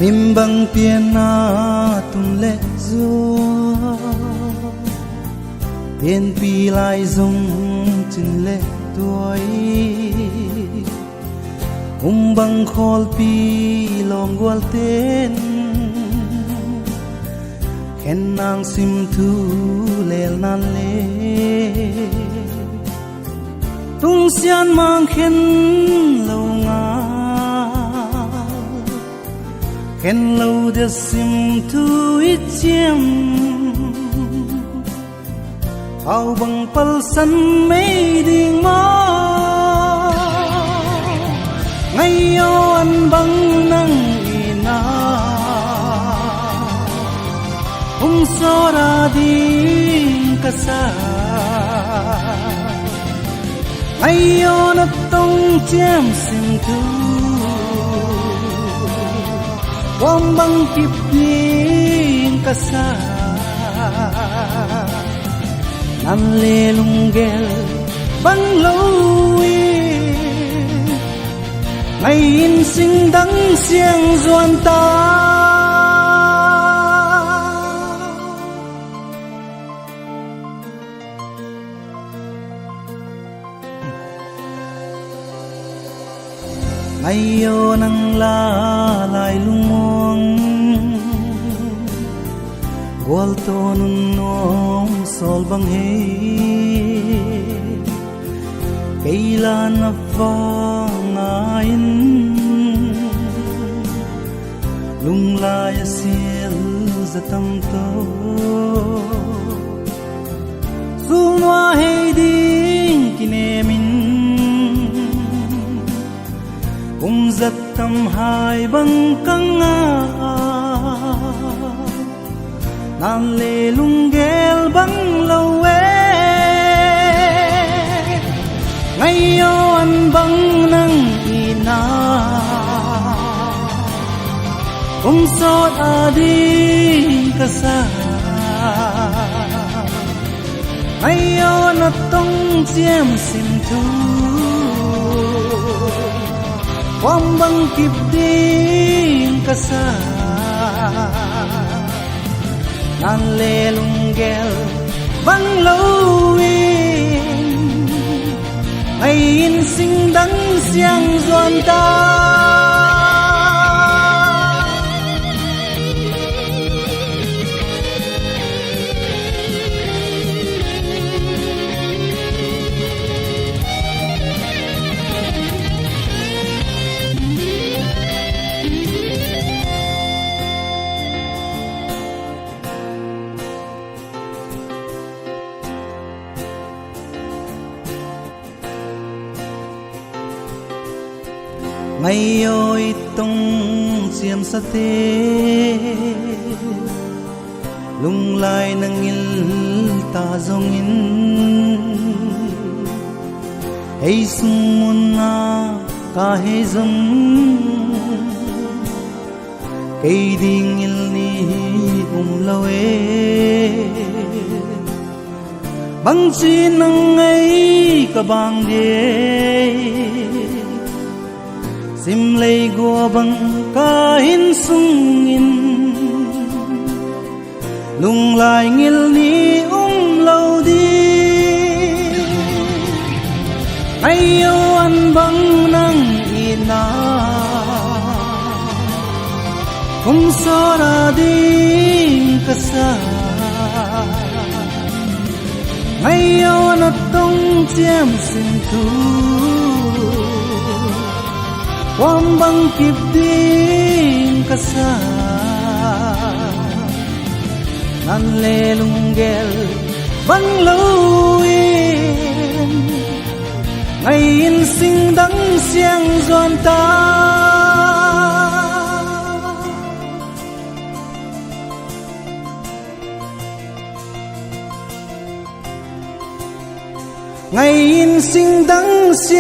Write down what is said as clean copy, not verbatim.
Nim bang pian na tum le zo Pian pi lai zong chin le tuai bang khol pi lom gwal ten Khen nang sim thu lel nan le Tung sian mang khen lâu nga Khen lâu de sim thu ít chiêm Hào bằng pal san mây đình mơ Ngay yo an bang nang ina so ra ding kasa Ngay yo na tong chiêm sim thu Wang bang kip ding kasa Nan le lung gel bang lâu Ngày in sinh đắng xieng doan ta Ngày yo nang la lai lung mong Gwal to nun nom sol bang he Kailan na vangain Lung lai sil zatam to Sunwa he ding kinemin Zatam hai bang kang Nan le lung gel bang lâu Ngay yo an bang nang ina sot adi kasa Ngay yo na tong chiêm sim thu Wang bang kip ding kasa Nan le lung gel bang lâu Ngày in sinh đắng xiang doan ta Ngày ơi tông xiêm sa tê Lung lai nang il ta zong in Hey sung mun na ka he zam Cây ding il ni lâu Bang chi nang ngay ka bang de Sim lay gua bang ka hin sung in Lung lai ngil ni lâu đi Ay yo an bang nang ina so ra ding kasa Ay yo na tong chiêm sim thu Wang bang kip ding kasa Nan le lung gel bang lâu Ngày in sinh đắng xiang doan ta Ngày in sinh đắng xiang